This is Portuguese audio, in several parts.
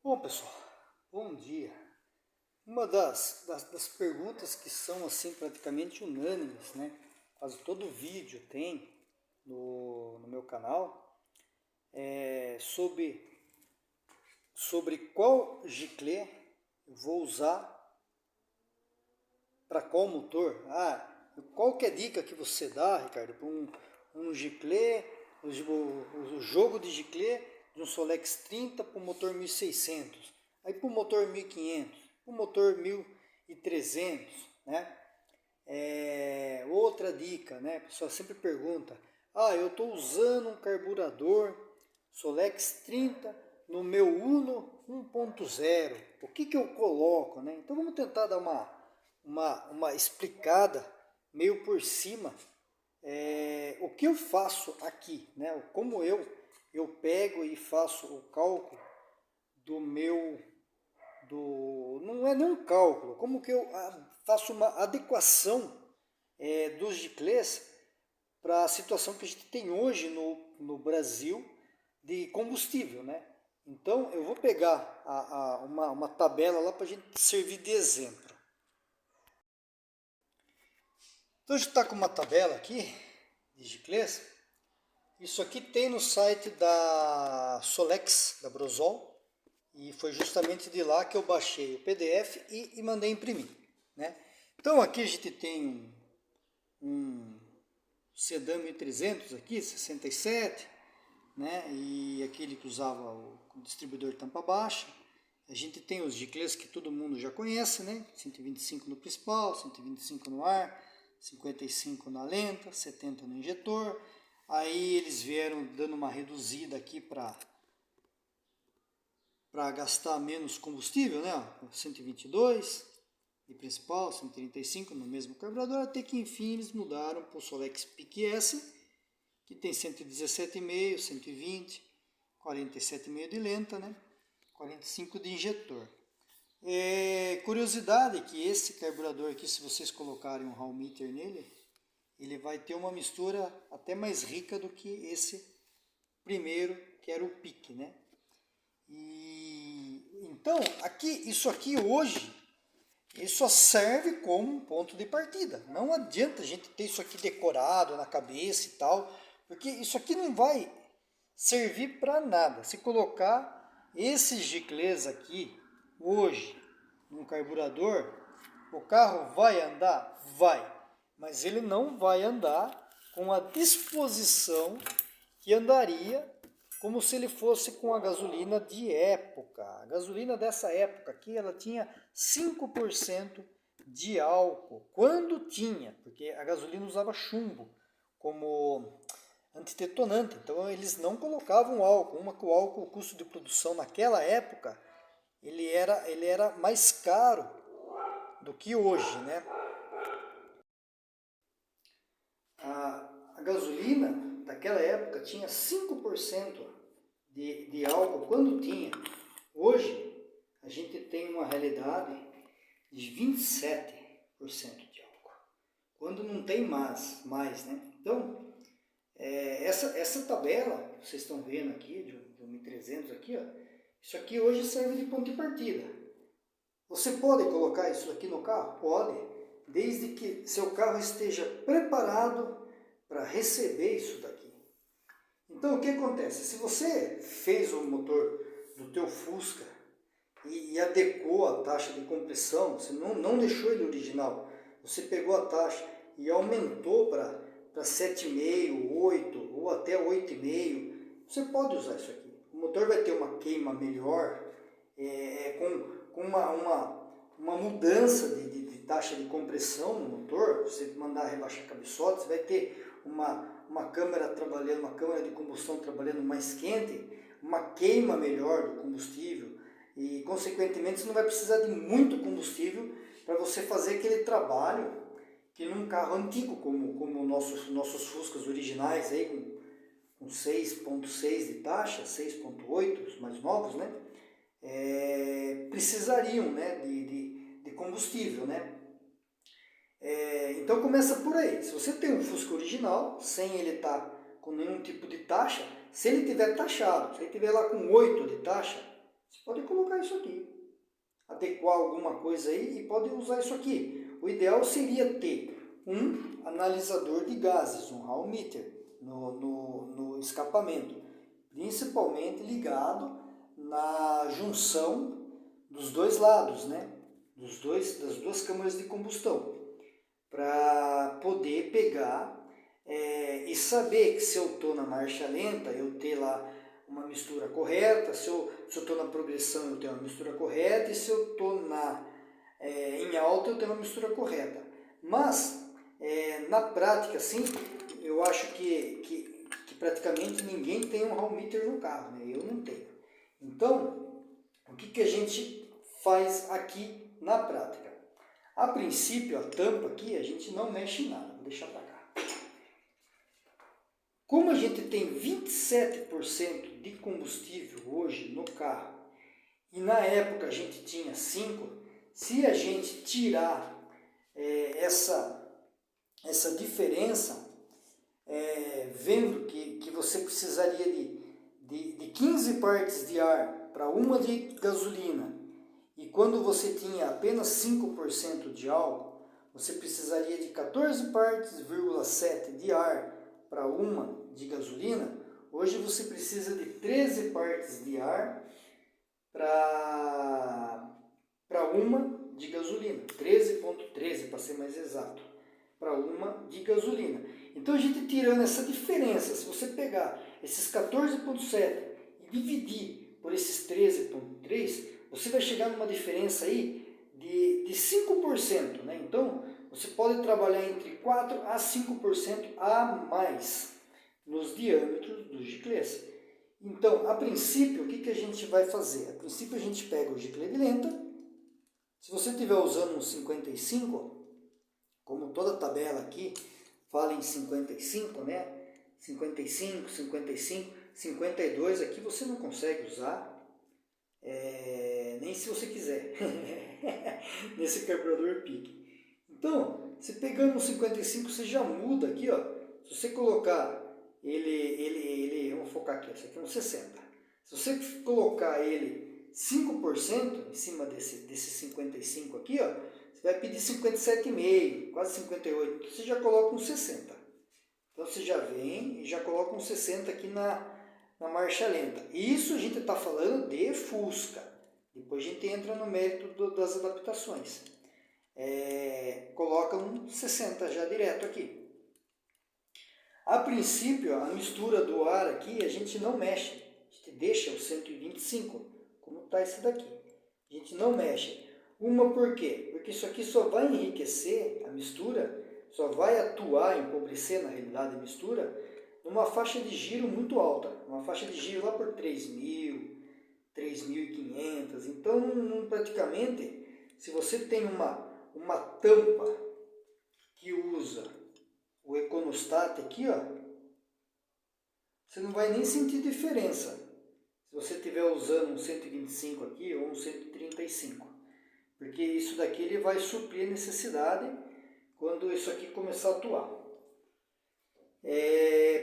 Bom, pessoal, bom dia. Uma das perguntas que são assim praticamente unânimes, né? Quase todo vídeo tem no meu canal é sobre qual giclê eu vou usar para qual motor. Qual que é a dica que você dá, Ricardo, para um giclê, o jogo de giclê de um Solex 30 para o motor 1600, aí para o motor 1500, para o motor 1300, né? Outra dica, né? A pessoa sempre pergunta: eu estou usando um carburador Solex 30 no meu Uno 1.0, o que eu coloco, né? Então vamos tentar dar uma explicada meio por cima, o que eu faço aqui, né? Como eu pego e faço o cálculo do meu, não é nem um cálculo, como que eu faço uma adequação dos giclês para a situação que a gente tem hoje no Brasil de combustível, né? Então eu vou pegar uma tabela lá para a gente servir de exemplo. Então a gente está com uma tabela aqui de giclês. Isso aqui tem no site da Solex, da Brosol, e foi justamente de lá que eu baixei o PDF e mandei imprimir, né? Então aqui a gente tem um Sedan 1300 aqui, 67, né? E aquele que usava o distribuidor tampa baixa. A gente tem os giclês que todo mundo já conhece, né? 125 no principal, 125 no ar, 55 na lenta, 70 no injetor. Aí eles vieram dando uma reduzida aqui para gastar menos combustível, né? 122 de principal, 135 no mesmo carburador, até que enfim eles mudaram para o Solex Peak S, que tem 117,5, 120, 47,5 de lenta, né? 45 de injetor. Curiosidade que esse carburador aqui, se vocês colocarem um hall meter nele, ele vai ter uma mistura até mais rica do que esse primeiro, que era o Peak, né? Então, isso aqui hoje, isso só serve como um ponto de partida. Não adianta a gente ter isso aqui decorado na cabeça e tal, porque isso aqui não vai servir para nada. Se colocar esses giclês aqui hoje num carburador, o carro vai andar? Vai, mas ele não vai andar com a disposição que andaria como se ele fosse com a gasolina de época. A gasolina dessa época aqui, ela tinha 5% de álcool. Quando tinha, porque a gasolina usava chumbo como antidetonante, então eles não colocavam álcool. Uma que o álcool, o custo de produção naquela época, ele era mais caro do que hoje, né? A gasolina daquela época tinha 5% de álcool quando tinha. Hoje a gente tem uma realidade de 27% de álcool, quando não tem mais, né? Então, essa tabela que vocês estão vendo aqui, de 1300 aqui, ó, isso aqui hoje serve de ponto de partida. Você pode colocar isso aqui no carro? Pode, desde que seu carro esteja preparado para receber isso daqui. Então o que acontece? Se você fez o motor do teu Fusca e adequou a taxa de compressão, você não deixou ele original, você pegou a taxa e aumentou para 7,5, 8 ou até 8,5, você pode usar isso aqui. O motor vai ter uma queima melhor, com uma mudança de taxa de compressão no motor. Você mandar rebaixar a cabeçote, você vai ter uma câmara trabalhando, uma câmara de combustão trabalhando mais quente, uma queima melhor do combustível e, consequentemente, você não vai precisar de muito combustível para você fazer aquele trabalho que num carro antigo, como nossos Fuscas originais, aí, com 6,6 de taxa, 6,8, os mais novos, né? Precisariam, né, de combustível, né? Então começa por aí. Se você tem um Fusca original, sem ele estar com nenhum tipo de taxa, se ele tiver taxado, se ele tiver lá com 8 de taxa, você pode colocar isso aqui. Adequar alguma coisa aí e pode usar isso aqui. O ideal seria ter um analisador de gases, um hall meter, no escapamento, principalmente ligado na junção dos dois lados, né? Das duas câmaras de combustão, para poder pegar e saber que se eu estou na marcha lenta, eu ter lá uma mistura correta, se eu estou na progressão, eu tenho uma mistura correta, e se eu estou em alta, eu tenho uma mistura correta. Mas, na prática, assim, eu acho que praticamente ninguém tem um hall meter no carro, né? Eu não tenho. Então, o que a gente faz aqui na prática? A princípio, a tampa aqui, a gente não mexe em nada. Vou deixar para cá. Como a gente tem 27% de combustível hoje no carro, e na época a gente tinha 5%, se a gente tirar essa diferença, vendo que você precisaria de 15 partes de ar para uma de gasolina, e quando você tinha apenas 5% de álcool, você precisaria de 14 partes,7 de ar para uma de gasolina. Hoje você precisa de 13 partes de ar para uma de gasolina, 13,13 para ser mais exato, para uma de gasolina. Então a gente tirando essa diferença, se você pegar esses 14,7 e dividir por esses 13,3, você vai chegar numa diferença aí de 5%, né? Então você pode trabalhar entre 4 a 5% a mais nos diâmetros dos giclês. Então, a princípio, o que a gente vai fazer? A princípio a gente pega o giclê de lenta. Se você estiver usando um 55, como toda tabela aqui fala em 55, né? 55, 55, 52 aqui você não consegue usar, nem se você quiser, nesse carburador PIC. Então, se pegando um 55, você já muda aqui, ó. Se você colocar vamos focar aqui, esse aqui é um 60. Se você colocar ele 5% em cima desse 55 aqui, ó, você vai pedir 57,5, quase 58. Você já coloca um 60. Então você já vem e já coloca um 60 aqui na marcha lenta. Isso a gente está falando de Fusca. Depois a gente entra no mérito das adaptações. Coloca um 60 já direto aqui. A princípio, a mistura do ar aqui a gente não mexe. A gente deixa o 125, como está esse daqui. A gente não mexe. Por quê? Porque isso aqui só vai enriquecer a mistura, só vai atuar, empobrecer na realidade a mistura, numa faixa de giro muito alta. Uma faixa de giro lá por 3.000, 3.500. Então, praticamente, se você tem uma tampa que usa o Econostat aqui, ó, você não vai nem sentir diferença se você estiver usando um 125 aqui ou um 135, porque isso daqui ele vai suprir a necessidade quando isso aqui começar a atuar.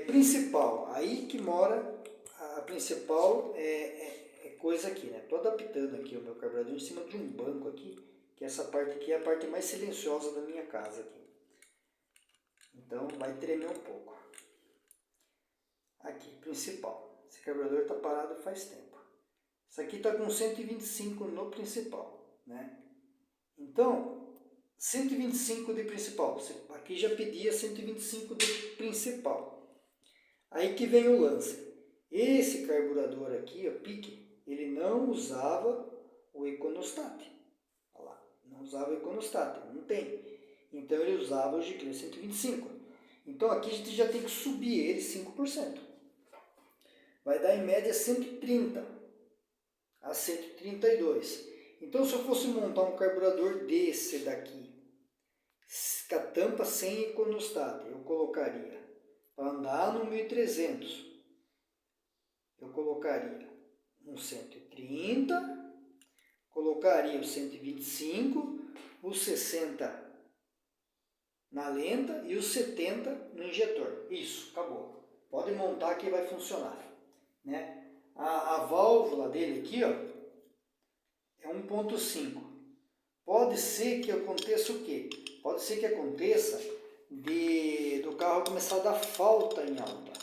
Principal, aí que mora a principal coisa aqui, né? Estou adaptando aqui o meu carburador em cima de um banco aqui, que essa parte aqui é a parte mais silenciosa da minha casa aqui. Então vai tremer um pouco. Aqui, principal. Esse carburador está parado faz tempo. Isso aqui está com 125 no principal, né? Então, 125 de principal. Aqui já pedia 125 de principal. Aí que vem o lance. Esse carburador aqui, o PIC, ele não usava o Econostat. Olha lá, não usava o Econostat, não tem. Então ele usava o giclê 125. Então aqui a gente já tem que subir ele 5%. Vai dar em média 130 a 132. Então se eu fosse montar um carburador desse daqui, com a tampa sem Econostat, eu colocaria, para andar no 1300, eu colocaria um 130, colocaria o 125, o 60 na lenta e os 70 no injetor. Isso, acabou. Pode montar que vai funcionar, né? A válvula dele aqui, ó, 1.5. Pode ser que aconteça o quê? Pode ser que aconteça do carro começar a dar falta em alta.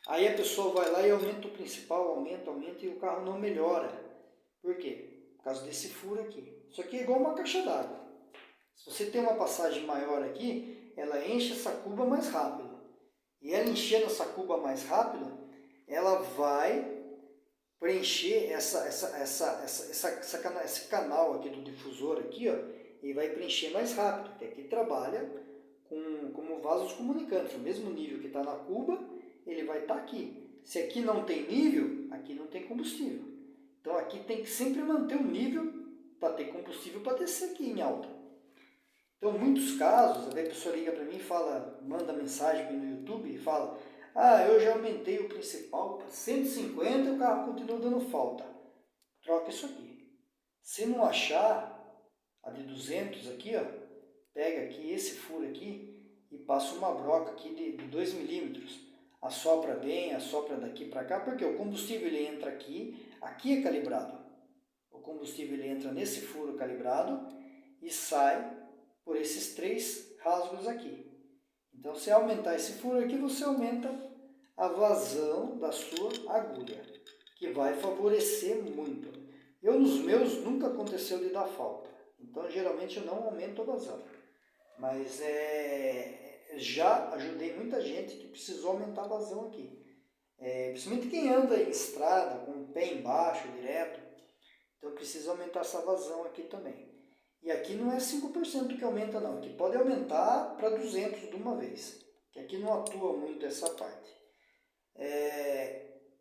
Aí a pessoa vai lá e aumenta o principal, aumenta, e o carro não melhora. Por quê? Por causa desse furo aqui. Isso aqui é igual uma caixa d'água. Se você tem uma passagem maior aqui, ela enche essa cuba mais rápido. E ela enchendo essa cuba mais rápido, ela vai preencher esse canal aqui do difusor aqui, ó, e vai preencher mais rápido, porque aqui trabalha como vasos comunicantes. O mesmo nível que está na cuba, ele vai estar aqui. Se aqui não tem nível, aqui não tem combustível. Então aqui tem que sempre manter o nível para ter combustível para descer aqui em alta. Então, em muitos casos, a pessoa liga para mim e fala, manda mensagem no YouTube e fala: ah, eu já aumentei o principal para 150 e o carro continua dando falta. Troca isso aqui. Se não achar a de 200 aqui, ó, pega aqui esse furo aqui e passa uma broca aqui de 2 milímetros. Assopra bem, assopra daqui para cá, porque o combustível ele entra aqui, aqui é calibrado. O combustível ele entra nesse furo calibrado e sai por esses 3 rasgos aqui. Então, se aumentar esse furo aqui, você aumenta a vazão da sua agulha, que vai favorecer muito. Eu, nos meus, nunca aconteceu de dar falta. Então, geralmente, eu não aumento a vazão. Mas já ajudei muita gente que precisou aumentar a vazão aqui. Principalmente quem anda em estrada, com o pé embaixo, direto. Então, precisa aumentar essa vazão aqui também. E aqui não é 5% que aumenta não, aqui pode aumentar para 200 de uma vez, que aqui não atua muito essa parte.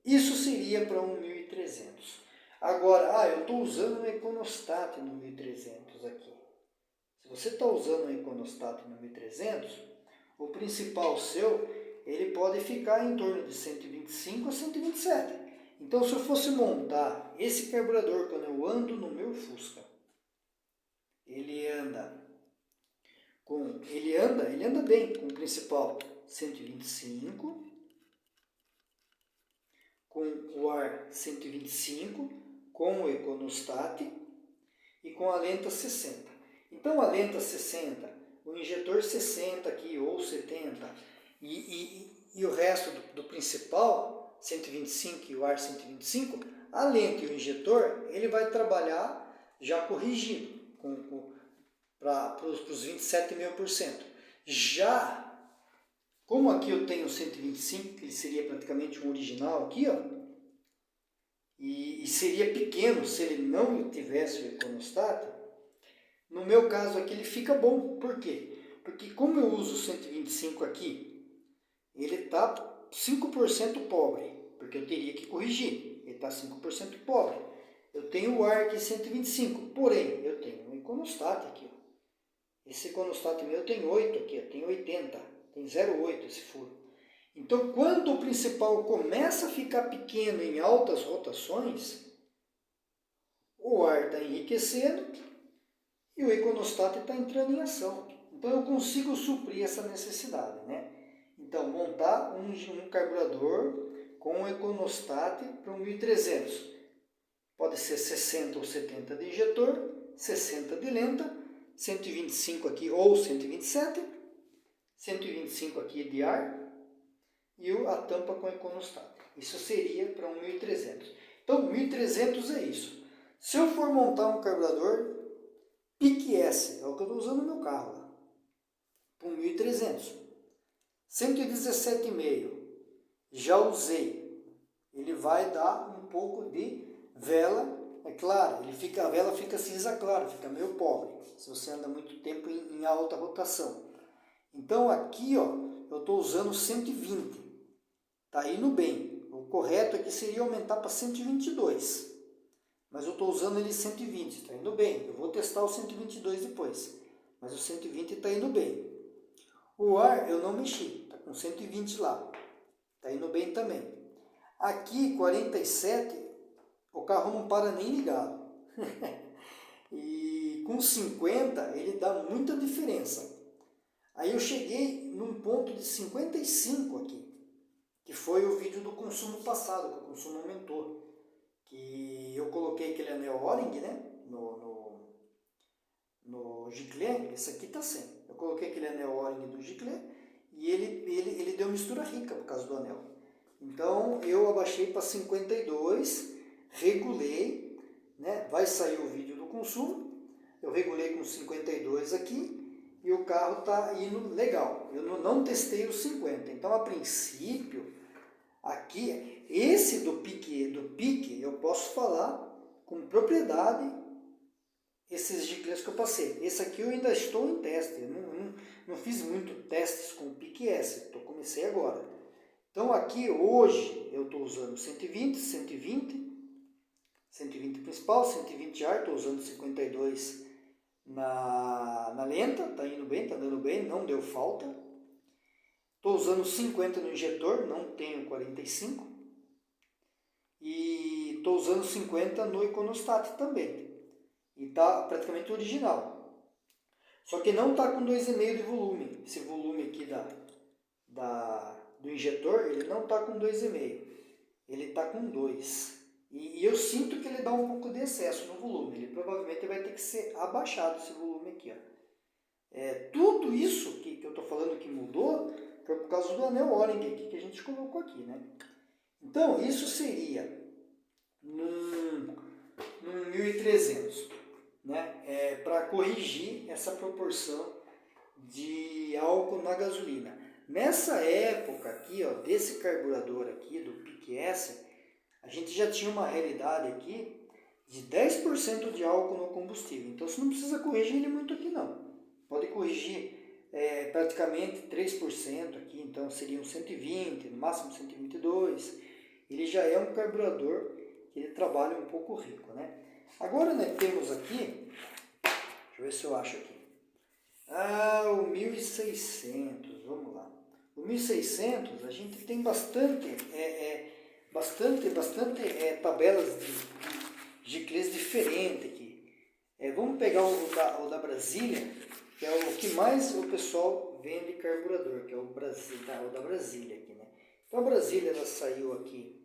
Isso seria para um 1300. Agora, eu estou usando um Econostat no 1300 aqui. Se você está usando um Econostat no 1300, o principal seu, ele pode ficar em torno de 125 a 127. Então, se eu fosse montar esse carburador quando eu ando no meu Fusca, ele anda bem com o principal 125, com o ar 125, com o Econostat e com a lenta 60. Então a lenta 60, o injetor 60 aqui ou 70 e o resto do principal 125 e o ar 125, a lenta e o injetor ele vai trabalhar já corrigido para os 27,5%. Já, como aqui eu tenho 125, que ele seria praticamente um original aqui, ó, e seria pequeno se ele não tivesse o Econostat, no meu caso aqui ele fica bom. Por quê? Porque como eu uso 125 aqui, ele está 5% pobre, porque eu teria que corrigir, ele está 5% pobre. Eu tenho o ar aqui 125, porém eu tenho um Econostat aqui. Ó. Esse Econostat meu tem 8 aqui, ó, tem 80, tem 0,8 esse furo. Então quando o principal começa a ficar pequeno em altas rotações, o ar está enriquecendo e o Econostat está entrando em ação. Então eu consigo suprir essa necessidade, né? Então montar um carburador com um Econostat para um 1300. Pode ser 60 ou 70 de injetor, 60 de lenta, 125 aqui ou 127, 125 aqui de ar e a tampa com Econostat. Isso seria para um 1300. Então 1300 é isso. Se eu for montar um carburador Pique S, é o que eu estou usando no meu carro, lá, para um 1300, 117,5, já usei, ele vai dar um pouco de vela, é claro, a vela fica cinza claro, fica meio pobre, se você anda muito tempo em alta rotação. Então aqui, ó, eu estou usando 120, está indo bem. O correto aqui seria aumentar para 122, mas eu estou usando ele 120, está indo bem. Eu vou testar o 122 depois, mas o 120 está indo bem. O ar eu não mexi, está com 120 lá, está indo bem também. Aqui 47, o carro não para nem ligado. E com 50 ele dá muita diferença. Aí eu cheguei num ponto de 55 aqui, que foi o vídeo do consumo passado, que o consumo aumentou. Que eu coloquei aquele anel O-ring, né, no giclée, esse aqui está sem. Eu coloquei aquele anel O-ring do giclée e ele deu mistura rica por causa do anel. Então eu abaixei para 52, regulei, né? Vai sair o vídeo do consumo, eu regulei com 52 aqui e o carro está indo legal. Eu não testei os 50, então a princípio, aqui, esse do pique eu posso falar com propriedade esses giclées que eu passei. Esse aqui eu ainda estou em teste, eu não fiz muito testes com o pique S, comecei agora. Então aqui hoje eu estou usando 120 principal, 120 ar, estou usando 52 na lenta, está indo bem, está dando bem, não deu falta. Estou usando 50 no injetor, não tenho 45. E estou usando 50 no Iconostat também. E está praticamente original. Só que não está com 2,5 de volume. Esse volume aqui do injetor, ele não está com 2,5. Ele está com 2. E eu sinto que ele dá um pouco de excesso no volume. Ele provavelmente vai ter que ser abaixado, esse volume aqui. Ó. Tudo isso que eu estou falando que mudou foi por causa do anel O-ring aqui que a gente colocou aqui, né? Então, isso seria num 1300, né? Para corrigir essa proporção de álcool na gasolina. Nessa época aqui, ó, desse carburador aqui, do Pique S, a gente já tinha uma realidade aqui de 10% de álcool no combustível. Então você não precisa corrigir ele muito aqui não. Pode corrigir praticamente 3% aqui, então seriam 120, no máximo 122. Ele já é um carburador que ele trabalha um pouco rico, né? Agora nós temos aqui, deixa eu ver se eu acho aqui. O 1600, vamos lá. O 1600 a gente tem bastante tabelas de giclées diferentes aqui. Vamos pegar o da Brasília, que é o que mais o pessoal vende carburador, que é o da Brasília aqui, né? Então a Brasília ela saiu aqui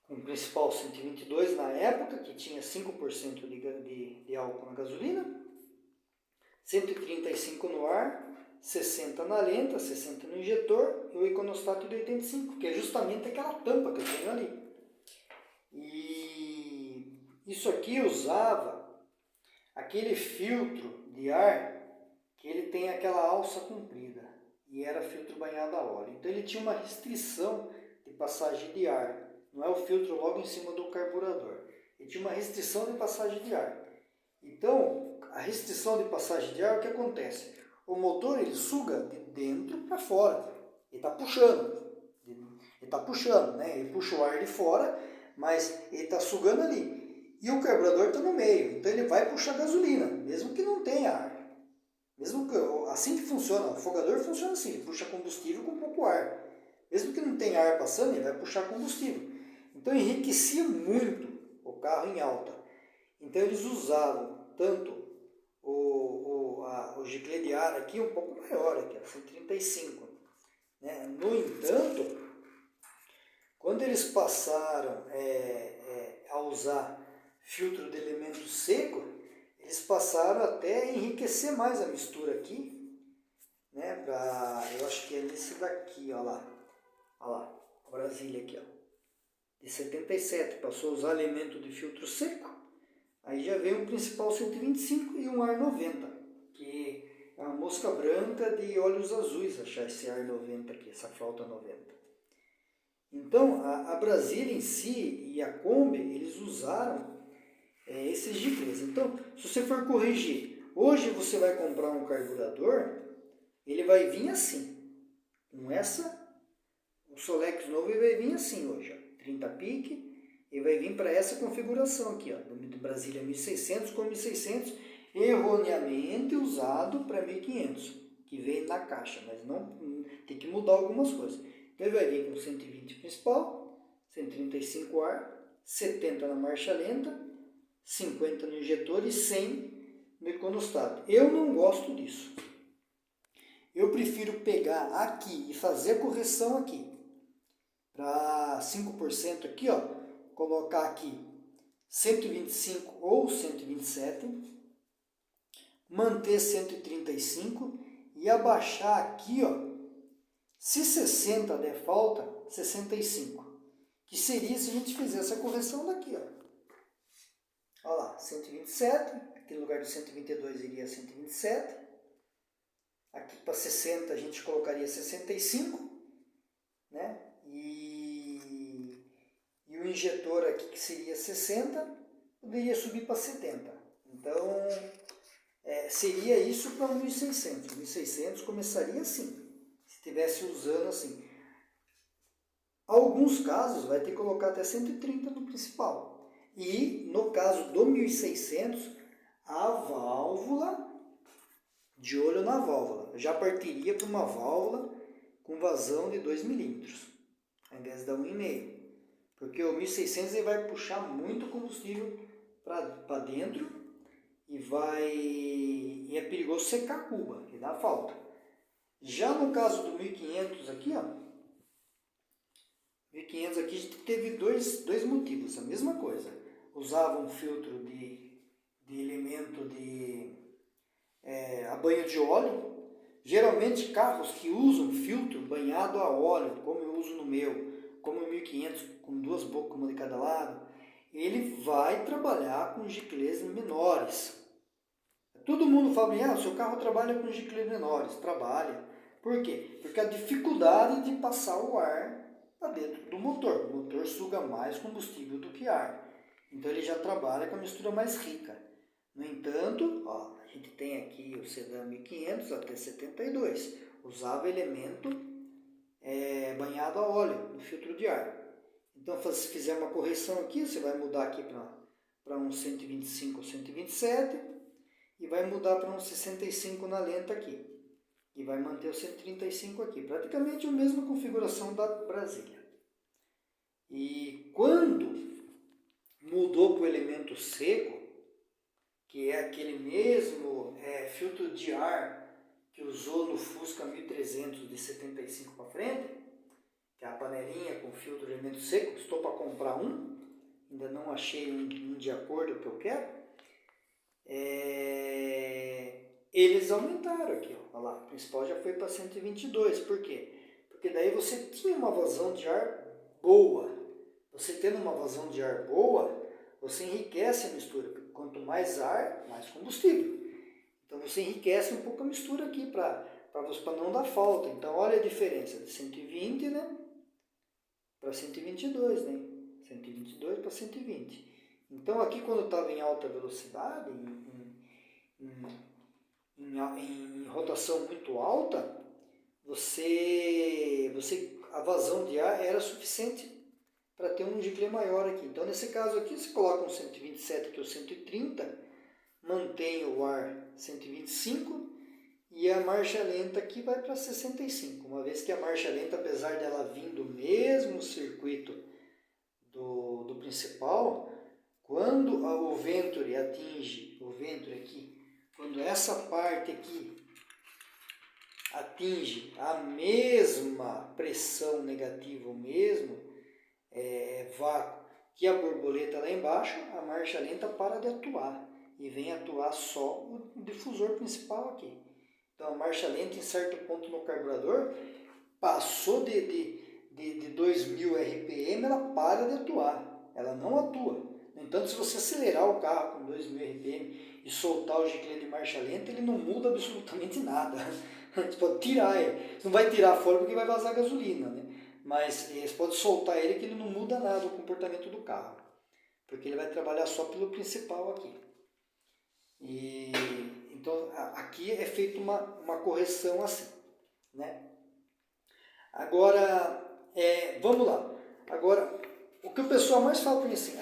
com o principal 122 na época, que tinha 5% de álcool na gasolina, 135 no ar, 60 na lenta, 60 no injetor e o Iconostat de 85, que é justamente aquela tampa que eu tenho ali. E isso aqui usava aquele filtro de ar que ele tem aquela alça comprida e era filtro banhado a óleo. Então ele tinha uma restrição de passagem de ar. Não é o filtro logo em cima do carburador. Ele tinha uma restrição de passagem de ar. Então, a restrição de passagem de ar, o que acontece? O motor ele suga de dentro para fora. Ele está puxando. Né? Ele puxa o ar de fora, mas ele está sugando ali. E o carburador está no meio. Então ele vai puxar gasolina, mesmo que não tenha ar. Assim que funciona, o afogador funciona assim, ele puxa combustível com pouco ar. Mesmo que não tenha ar passando, ele vai puxar combustível. Então enriquecia muito o carro em alta. Então eles usavam tanto o giclée de ar aqui um pouco maior, aqui, 135. Né? No entanto, quando eles passaram a usar filtro de elemento seco, eles passaram até a enriquecer mais a mistura aqui, né? Eu acho que é esse daqui, ó lá, Brasília aqui, ó, de 77, passou a usar elemento de filtro seco, aí já veio um principal 125 e um ar 90, que é uma mosca branca de olhos azuis, achar esse ar 90 aqui, essa flauta 90. Então, a Brasília em si e a Kombi, eles usaram esses giclées. Então, se você for corrigir, hoje você vai comprar um carburador, ele vai vir assim, com o Solex novo ele vai vir assim hoje, ó, 30 pique, e vai vir para essa configuração aqui, ó, do Brasília 1600 com 1600, erroneamente usado para 1500, que veio na caixa, mas não tem que mudar algumas coisas. Então ele vai vir com 120 principal, 135 ar, 70 na marcha lenta, 50 no injetor e 100 no Iconostat. Eu não gosto disso. Eu prefiro pegar aqui e fazer a correção aqui. Para 5% aqui, ó, colocar aqui 125 ou 127, manter 135 e abaixar aqui, ó, se 60 der falta, 65, que seria se a gente fizesse a correção daqui, ó. Olha lá, 127, aqui no lugar de 122 iria 127, aqui para 60 a gente colocaria 65, né? E o injetor aqui, que seria 60, poderia subir para 70. Então, seria isso para 1.600. 1.600 começaria assim, se estivesse usando assim. Alguns casos vai ter que colocar até 130 no principal. E no caso do 1.600, a válvula, de olho na válvula, já partiria para uma válvula com vazão de 2 milímetros, ao invés da 1,5. Porque o 1.600 ele vai puxar muito combustível para dentro e é perigoso secar a cuba, que dá falta. Já no caso do 1.500 aqui, ó, 1.500 aqui a gente teve dois motivos, a mesma coisa. Usava um filtro de elemento a banho de óleo. Geralmente carros que usam filtro banhado a óleo, como eu uso no meu, como o 1.500 com 2 bocas, uma de cada lado, ele vai trabalhar com giclês menores. Todo mundo fala, o seu carro trabalha com giclês menores. Trabalha. Por quê? Porque a dificuldade de passar o ar para dentro do motor. O motor suga mais combustível do que ar. Então ele já trabalha com a mistura mais rica. No entanto, ó, a gente tem aqui o sedã 1500 até 72. Usava elemento banhado a óleo no filtro de ar. Então, se fizer uma correção aqui, você vai mudar aqui para um 125 ou 127 e vai mudar para um 65 na lenta aqui. E vai manter o 135 aqui. Praticamente a mesma configuração da Brasília. E quando mudou para o elemento seco, que é aquele mesmo filtro de ar que usou no Fusca 1300 de 75 para frente, que é a panelinha com filtro de elemento seco, estou para comprar um, ainda não achei um de acordo com o que eu quero, eles aumentaram aqui, ó, olha lá, o principal já foi para 122, por quê? Porque daí você tinha uma vazão de ar boa, você tendo uma vazão de ar boa, você enriquece a mistura, porque quanto mais ar, mais combustível. Então você enriquece um pouco a mistura aqui para não dar falta. Então olha a diferença de 120, né, para 122, né? 122 para 120. Então aqui quando estava em alta velocidade, em rotação muito alta, a vazão de ar era suficiente para ter um giclê maior aqui. Então nesse caso aqui você coloca um 127 aqui ou 130, mantém o ar 125 e a marcha lenta aqui vai para 65, uma vez que a marcha lenta, apesar dela vir do mesmo circuito do principal, quando o Venturi atinge, o Venturi aqui, quando essa parte aqui atinge a mesma pressão negativa, o mesmo vácuo que a borboleta lá embaixo, a marcha lenta para de atuar e vem atuar só o difusor principal aqui. Então a marcha lenta em certo ponto no carburador passou de 2000 RPM, ela para de atuar, ela não atua. No entanto, se você acelerar o carro com 2000 RPM e soltar o giclê de marcha lenta, ele não muda absolutamente nada. Você pode tirar ele, não vai tirar fora porque vai vazar gasolina, né? Mas você pode soltar ele que ele não muda nada o comportamento do carro, porque ele vai trabalhar só pelo principal aqui. Então aqui é feita uma correção assim, né? Agora, vamos lá. Agora, o que o pessoal mais fala para mim assim,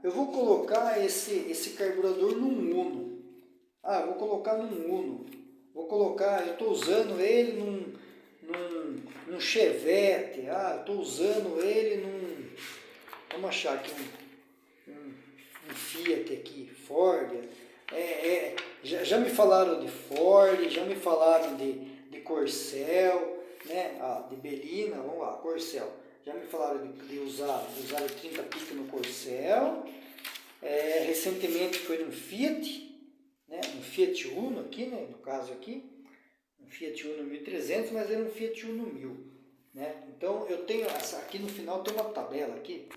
eu vou colocar esse carburador num Uno. Eu vou colocar num Uno. Eu estou usando ele num Chevette. Eu estou usando ele vamos achar aqui um Fiat aqui, Ford. Já me falaram de Ford, já me falaram de Corcel, né? De Belina, vamos lá, Corcel. Já me falaram de usar o 30 pico no Corcel. recentemente foi no Fiat, né? No Fiat Uno aqui, né? No caso aqui, um Fiat Uno 1300, mas é um Fiat Uno 1000, né? Então eu tenho essa aqui no final tem uma tabela aqui.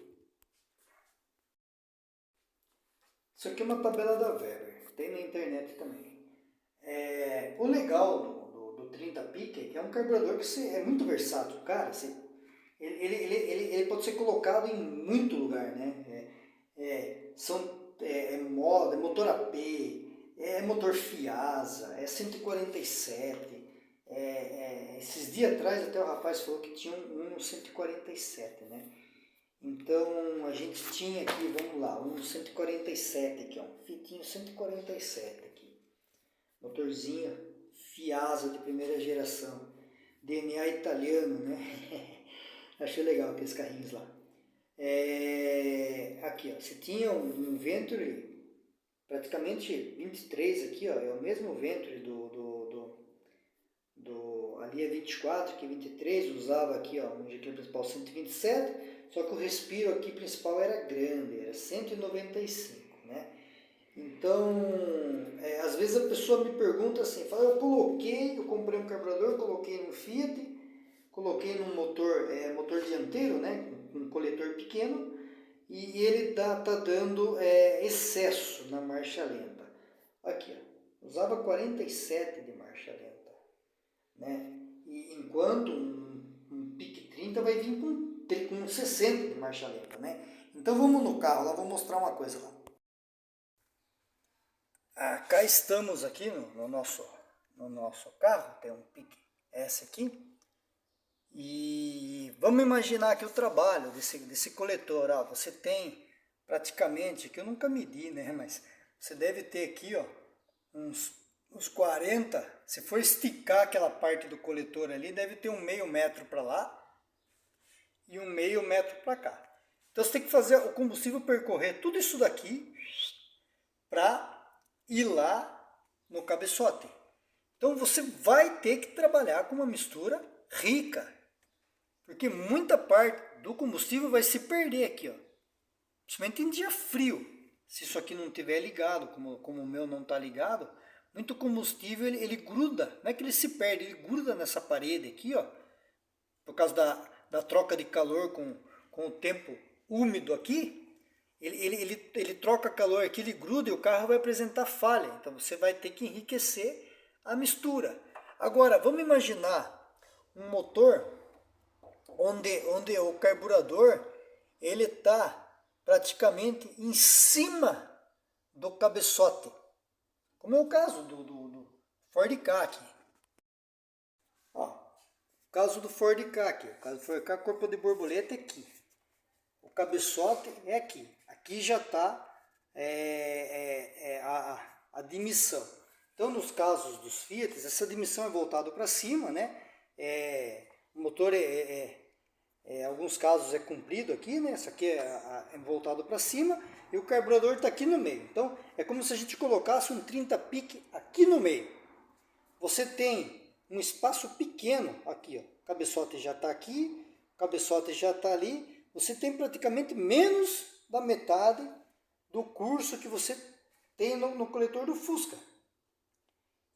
Isso aqui é uma tabela da Weber, tem na internet também. O legal do 30 pique é que é um carburador que é muito versátil, cara. Ele pode ser colocado em muito lugar, né? Motor AP, motor Fiasa, 147. Esses dias atrás até o rapaz falou que tinha um 147, né? Então a gente tinha aqui, vamos lá, um 147 aqui, ó, um Fitinho 147 aqui, motorzinho Fiasa de primeira geração, DNA italiano, né? Achei legal aqueles carrinhos lá. Aqui, ó, você tinha um Venturi praticamente 23 aqui, ó, é o mesmo Venturi ali é 24, aqui é 23, usava aqui, ó, um injetor principal 127, só que o respiro aqui principal era grande, era 195, né? Então, às vezes a pessoa me pergunta assim, fala, eu comprei um carburador, coloquei no Fiat, coloquei num motor dianteiro, né, com um coletor pequeno, e ele tá dando excesso na marcha lenta. Aqui, ó, usava 47 de marcha lenta, né? E enquanto um pique 30 vai vir com 60 de marcha lenta, né? Então vamos no carro, lá vou mostrar uma coisa lá. Cá estamos aqui no nosso carro, tem um pique S aqui. E vamos imaginar que o trabalho desse coletor, ó, você tem praticamente, que eu nunca medi, né, mas você deve ter aqui, ó, uns 40, se for esticar aquela parte do coletor ali, deve ter um meio metro para lá e um meio metro para cá. Então você tem que fazer o combustível percorrer tudo isso daqui para ir lá no cabeçote. Então você vai ter que trabalhar com uma mistura rica, porque muita parte do combustível vai se perder aqui, ó. Principalmente em dia frio. Se isso aqui não estiver ligado, como o meu não está ligado, muito combustível ele gruda, não é que ele se perde, ele gruda nessa parede aqui, ó, por causa da troca de calor com o tempo úmido aqui, ele troca calor aqui, ele gruda e o carro vai apresentar falha. Então você vai ter que enriquecer a mistura. Agora, vamos imaginar um motor onde o carburador ele está praticamente em cima do cabeçote, como é o caso do Ford Ka aqui. Ó, o caso do Ford Ka aqui, o caso do Ford Ka, corpo de borboleta é aqui, o cabeçote é aqui, aqui já está a admissão. Então nos casos dos Fiat, essa admissão é voltada para cima, né? O motor em alguns casos é comprido aqui, né? Isso aqui é voltado para cima e o carburador está aqui no meio. Então é como se a gente colocasse um 30 pique aqui no meio. Você tem um espaço pequeno aqui, ó. O cabeçote já está aqui, o cabeçote já está ali. Você tem praticamente menos da metade do curso que você tem no coletor do Fusca.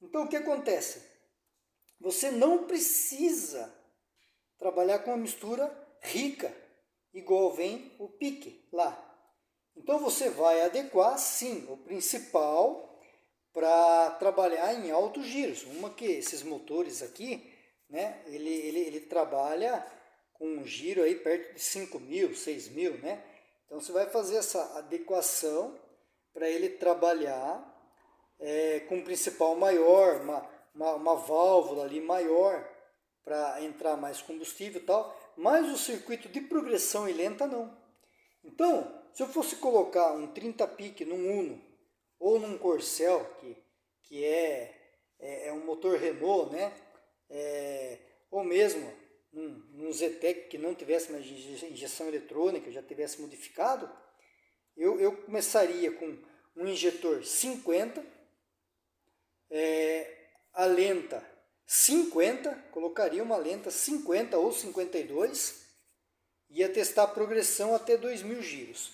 Então o que acontece? Você não precisa trabalhar com uma mistura rica, igual vem o pique lá. Então você vai adequar sim o principal para trabalhar em altos giros. Uma que esses motores aqui, né, ele trabalha com um giro aí perto de 5.000, 6.000, né? Então você vai fazer essa adequação para ele trabalhar com um principal maior, uma válvula ali maior, para entrar mais combustível e tal, mas o circuito de progressão e lenta não. Então, se eu fosse colocar um 30 pique num Uno ou num Corcel, que é um motor Renault, né? Ou mesmo num Zetec que não tivesse mais injeção eletrônica, já tivesse modificado, eu começaria com um injetor 50, a lenta 50, colocaria uma lenta 50 ou 52, ia testar a progressão até 2.000 giros,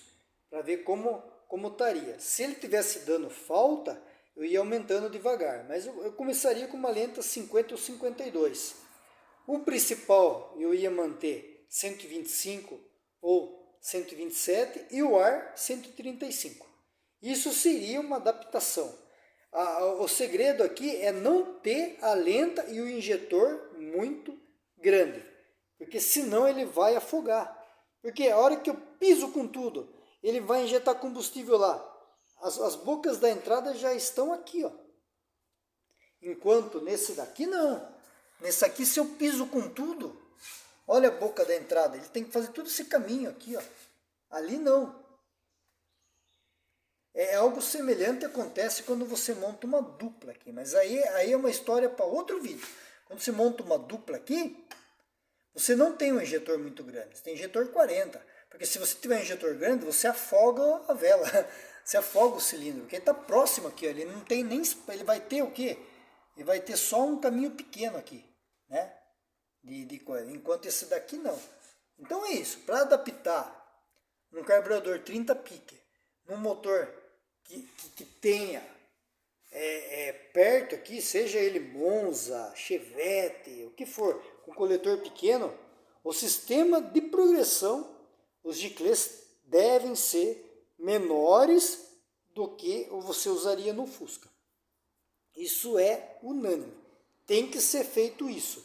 para ver como como estaria. Se ele tivesse dando falta, eu ia aumentando devagar, mas eu começaria com uma lenta 50 ou 52. O principal eu ia manter 125 ou 127 e o ar 135. Isso seria uma adaptação. O segredo aqui é não ter a lenta e o injetor muito grande, porque senão ele vai afogar. Porque a hora que eu piso com tudo, ele vai injetar combustível lá. As bocas da entrada já estão aqui, ó. Enquanto nesse daqui não. Nesse aqui, se eu piso com tudo, olha a boca da entrada, ele tem que fazer todo esse caminho aqui, ó. Ali não. É algo semelhante acontece quando você monta uma dupla aqui, mas aí é uma história para outro vídeo. Quando você monta uma dupla aqui, você não tem um injetor muito grande, você tem injetor 40, porque se você tiver um injetor grande, você afoga a vela, você afoga o cilindro, porque ele está próximo aqui, ó, ele não tem nem, ele vai ter o quê? Ele vai ter só um caminho pequeno aqui, né? De coisa, enquanto esse daqui não. Então é isso, para adaptar um carburador 30 pique, num motor que tenha perto aqui, seja ele Monza, Chevette, o que for, com coletor pequeno, o sistema de progressão, os giclês devem ser menores do que você usaria no Fusca. Isso é unânime. Tem que ser feito isso.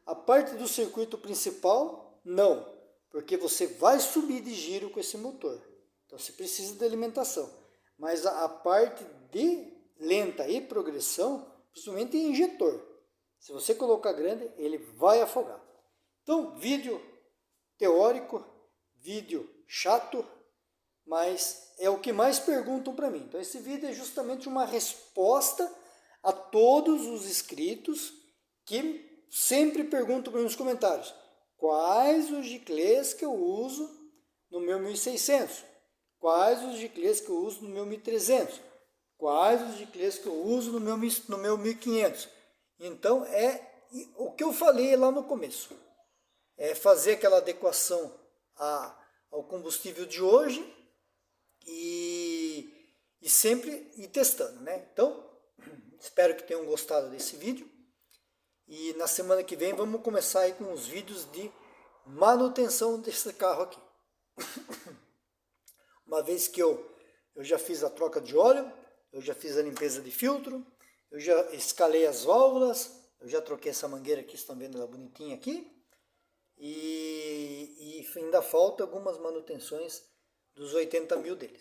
A parte do circuito principal, não, porque você vai subir de giro com esse motor. Então você precisa de alimentação. Mas a parte de lenta e progressão, principalmente em injetor. Se você colocar grande, ele vai afogar. Então, vídeo teórico, vídeo chato, mas é o que mais perguntam para mim. Então, esse vídeo é justamente uma resposta a todos os inscritos que sempre perguntam para mim nos comentários quais os giclês que eu uso no meu 1600, quais os giclês que eu uso no meu 1300, quais os giclês que eu uso no meu 1500. Então, é o que eu falei lá no começo. É fazer aquela adequação ao combustível de hoje e sempre ir testando, né? Então, espero que tenham gostado desse vídeo. E na semana que vem vamos começar aí com os vídeos de manutenção desse carro aqui. Uma vez que eu já fiz a troca de óleo, eu já fiz a limpeza de filtro, eu já escalei as válvulas, eu já troquei essa mangueira aqui, estão vendo ela bonitinha aqui. E ainda falta algumas manutenções dos 80 mil dele.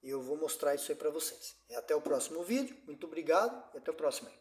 E eu vou mostrar isso aí para vocês. E até o próximo vídeo. Muito obrigado e até o próximo aí.